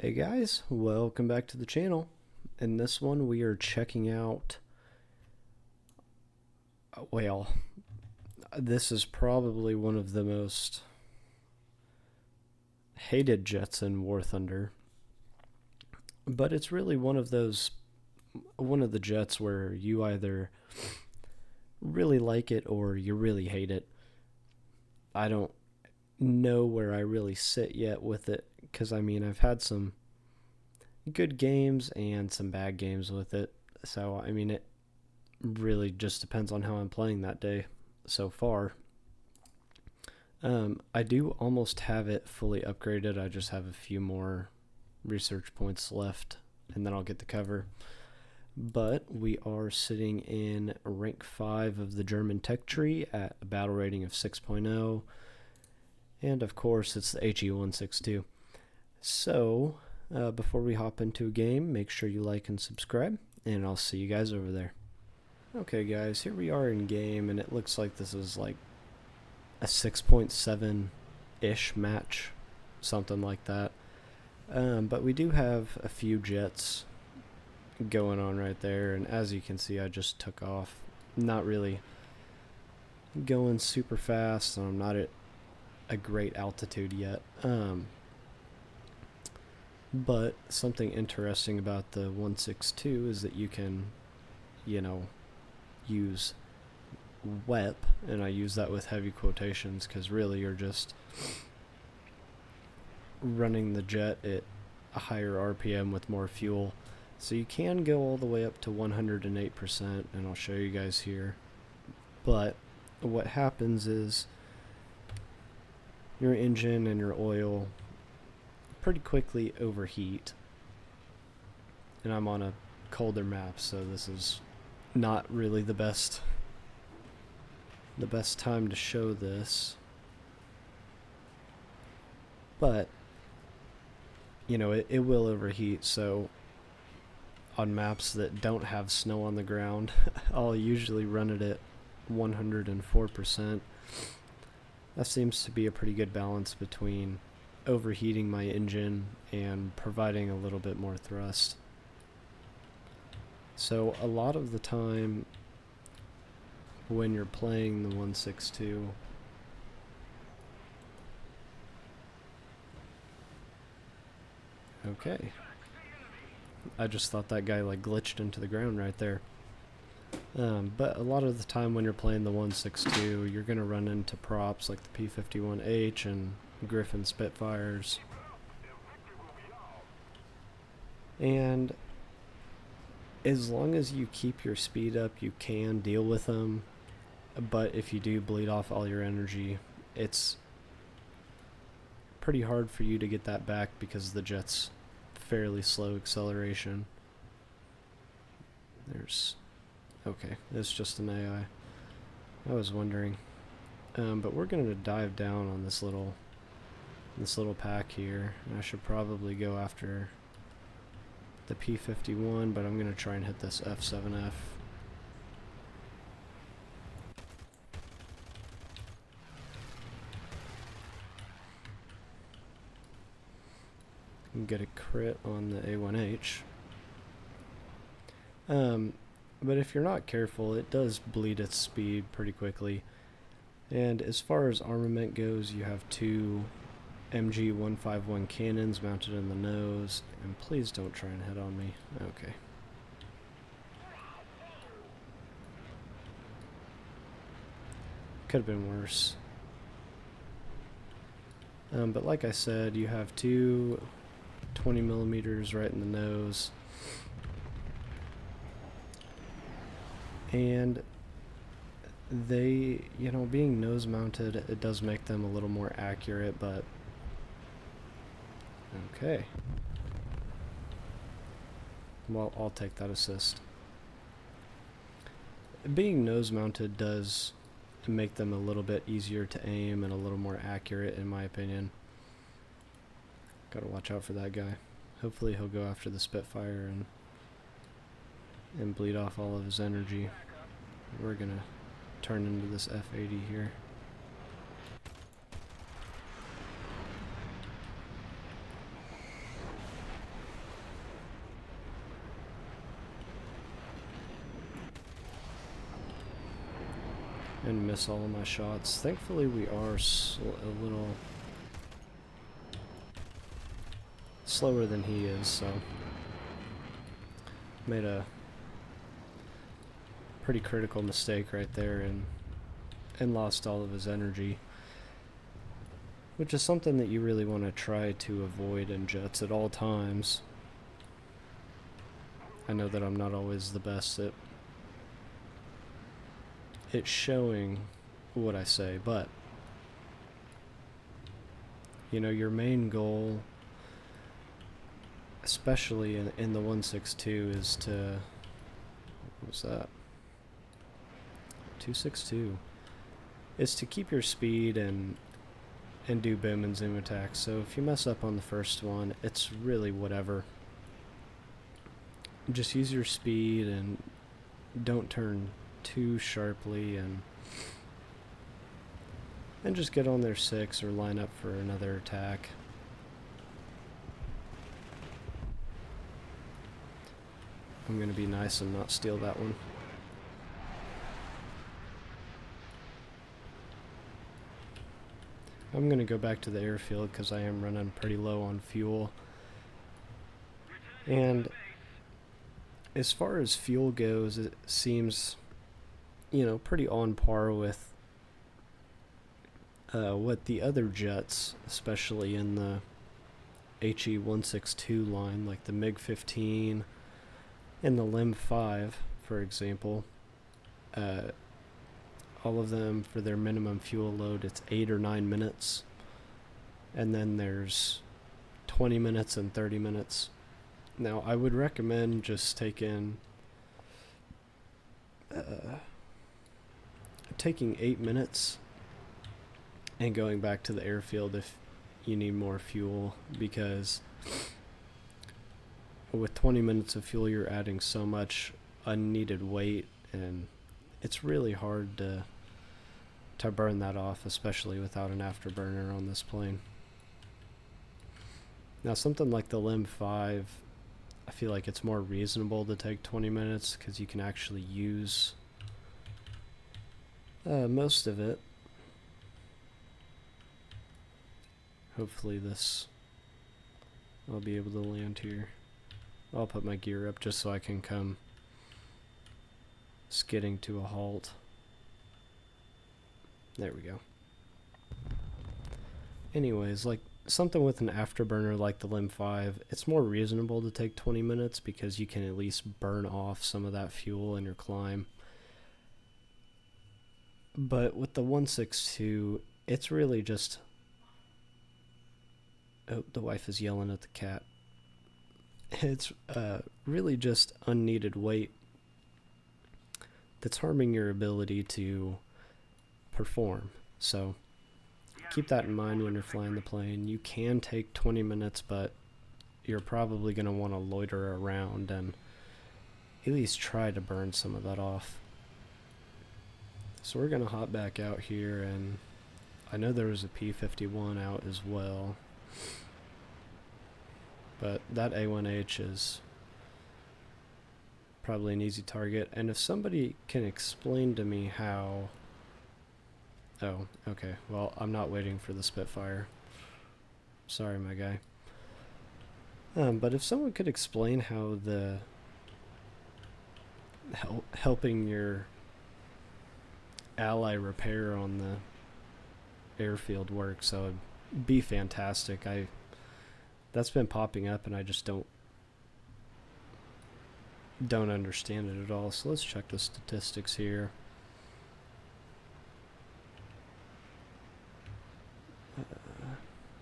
Hey guys, welcome back to the channel. In this one we are checking out, well, this is probably one of the most hated jets in War Thunder, but it's really one of the jets where you either really like it or you really hate it. I don't know where I really sit yet with it, because I've had some good games and some bad games with it. So it really just depends on how I'm playing that day so far. I do almost have it fully upgraded. I just have a few more research points left, and then I'll get the cover. But we are sitting in rank 5 of the German tech tree at a battle rating of 6.0. And of course, it's the HE162. So, before we hop into a game, make sure you like and subscribe, and I'll see you guys over there. Okay guys, here we are in game, and it looks like this is like a 6.7-ish match, something like that. But we do have a few jets going on right there, and as you can see, I just took off. Not really going super fast, and I'm not at a great altitude yet. But something interesting about the 162 is that you can, use WEP, and I use that with heavy quotations because really you're just running the jet at a higher RPM with more fuel. So you can go all the way up to 108%, and I'll show you guys here. But what happens is your engine and your oil pretty quickly overheat. And I'm on a colder map, so this is not really the best time to show this. But it will overheat, so on maps that don't have snow on the ground, I'll usually run it at 104%. That seems to be a pretty good balance between overheating my engine and providing a little bit more thrust. So a lot of the time when you're playing the 162, okay, I just thought that guy like glitched into the ground right there. But a lot of the time when you're playing the 162, you're going to run into props like the P-51H and Griffin Spitfires. And as long as you keep your speed up, you can deal with them. But if you do bleed off all your energy, it's pretty hard for you to get that back because the jet's fairly slow acceleration. Okay, it's just an AI. I was wondering. But we're going to dive down on this little pack here. I should probably go after the P-51, but I'm going to try and hit this F-7F. And get a crit on the A-1H. But if you're not careful, it does bleed its speed pretty quickly. And as far as armament goes, you have two MG-151 cannons mounted in the nose, and please don't try and hit on me. Okay. Could have been worse. But like I said, you have two 20 millimeters right in the nose. And they, being nose mounted, it does make them a little more accurate, but okay. Well, I'll take that assist. Being nose mounted does make them a little bit easier to aim and a little more accurate, in my opinion. Gotta watch out for that guy. Hopefully he'll go after the Spitfire and bleed off all of his energy. We're gonna turn into this F-80 here. and miss all of my shots. Thankfully, we are a little slower than he is, so made a pretty critical mistake right there and lost all of his energy, which is something that you really want to try to avoid in jets at all times. I know that I'm not always the best at showing what I say, but you know, your main goal, especially in the 162, is to, what was that? 262 is to keep your speed and do boom and zoom attacks. So if you mess up on the first one, it's really whatever. Just use your speed and don't turn too sharply, and just get on their 6 or line up for another attack. I'm gonna be nice and not steal that one. I'm gonna go back to the airfield because I am running pretty low on fuel. And as far as fuel goes, it seems, you know, pretty on par with what the other jets, especially in the HE-162 line, like the MiG-15 and the LEM-5, for example, all of them, for their minimum fuel load, it's 8 or 9 minutes. And then there's 20 minutes and 30 minutes. Now, I would recommend just taking 8 minutes and going back to the airfield if you need more fuel, because with 20 minutes of fuel you're adding so much unneeded weight, and it's really hard to burn that off, especially without an afterburner on this plane. Now, something like the LEM-5, I feel like it's more reasonable to take 20 minutes because you can actually use most of it. Hopefully I'll be able to land here. I'll put my gear up just so I can come skidding to a halt. There we go. Anyways, like something with an afterburner like the LEM-5, it's more reasonable to take 20 minutes because you can at least burn off some of that fuel in your climb. But with the 162, it's really just... Oh, the wife is yelling at the cat. It's really just unneeded weight that's harming your ability to perform. So keep that in mind when you're flying the plane. You can take 20 minutes, but you're probably going to want to loiter around and at least try to burn some of that off. So we're going to hop back out here, and I know there was a P-51 out as well, but that A1H is probably an easy target. And if somebody can explain to me how... Oh, okay. Well, I'm not waiting for the Spitfire. Sorry, my guy. But if someone could explain how the helping your ally repair on the airfield works, that would be fantastic. That's been popping up, and I just don't understand it at all. So let's check the statistics here.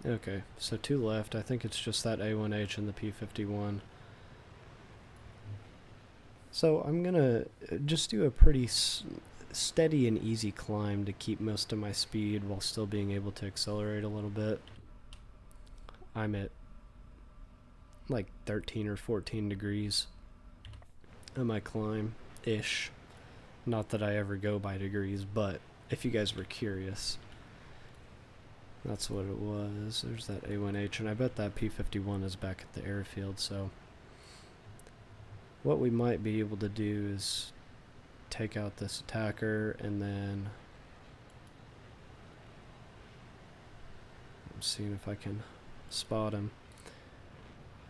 Okay, so 2 left. I think it's just that A1H and the P-51. So I'm gonna just do a pretty steady and easy climb to keep most of my speed while still being able to accelerate a little bit. I'm at like 13 or 14 degrees on my climb-ish. Not that I ever go by degrees, but if you guys were curious, that's what it was. There's that A1H, and I bet that P-51 is back at the airfield, so what we might be able to do is take out this attacker and then seeing if I can spot him.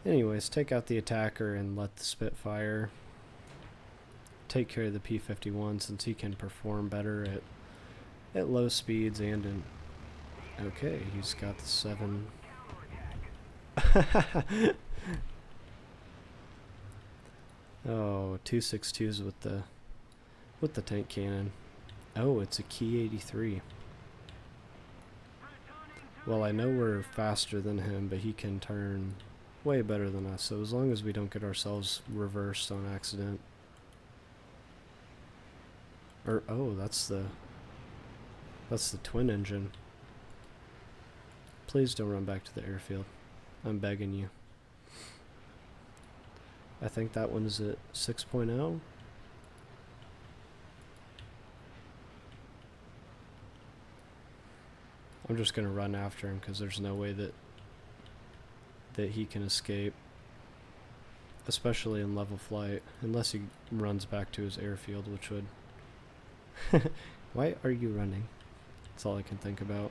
Anyways, take out the attacker and let the Spitfire take care of the P-51 since he can perform better at low speeds and in... Okay, he's got the 7... Oh, 2.62s with the tank cannon. Oh, it's a Key 83. Well, I know we're faster than him, but he can turn way better than us, so as long as we don't get ourselves reversed on accident. Or, oh, that's the twin engine. Please don't run back to the airfield. I'm begging you. I think that one's at 6.0. I'm just gonna run after him because there's no way that he can escape, especially in level flight, unless he runs back to his airfield, which would... Why are you running? That's all I can think about.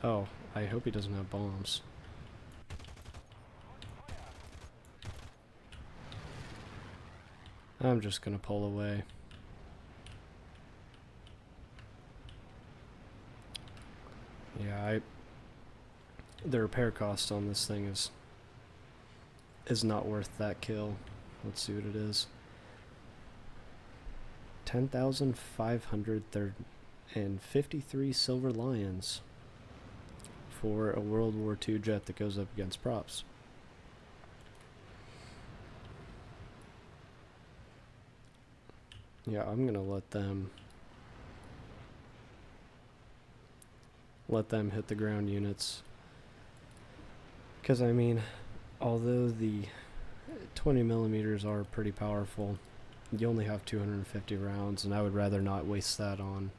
Oh, I hope he doesn't have bombs. I'm just gonna pull away. Yeah, the repair cost on this thing is not worth that kill. Let's see what it is. 10,553 silver lions for a World War II jet that goes up against props. Yeah, I'm gonna let them hit the ground units, because I mean, although the 20 millimeters are pretty powerful, you only have 250 rounds, and I would rather not waste that on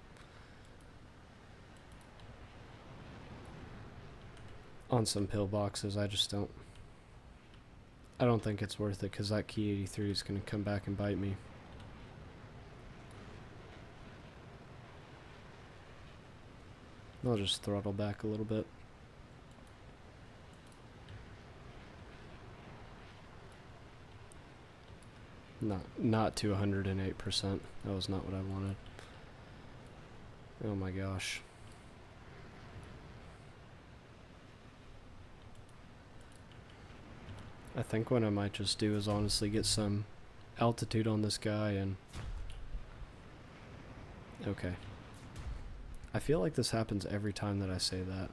some pillboxes. I don't think it's worth it, because that Key 83 is going to come back and bite me. I'll just throttle back a little bit. Not to 108%. That was not what I wanted. Oh my gosh. I think what I might just do is honestly get some altitude on this guy and... Okay. I feel like this happens every time that I say that.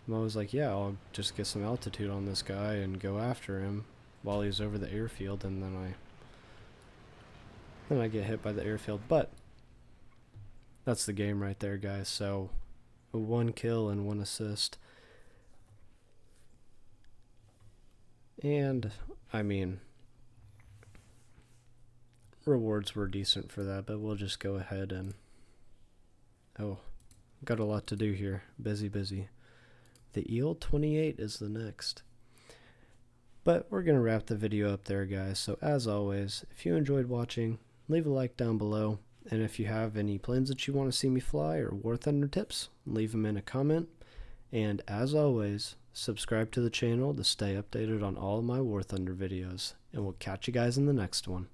I'm always like, yeah, I'll just get some altitude on this guy and go after him while he's over the airfield, and then I get hit by the airfield. But that's the game right there, guys. So 1 kill and 1 assist. And I mean, rewards were decent for that, but we'll just go ahead and... Oh, got a lot to do here. Busy. The EL-28 is the next. But we're going to wrap the video up there, guys. So as always, if you enjoyed watching, leave a like down below. And if you have any planes that you want to see me fly or War Thunder tips, leave them in a comment. And as always, subscribe to the channel to stay updated on all of my War Thunder videos. And we'll catch you guys in the next one.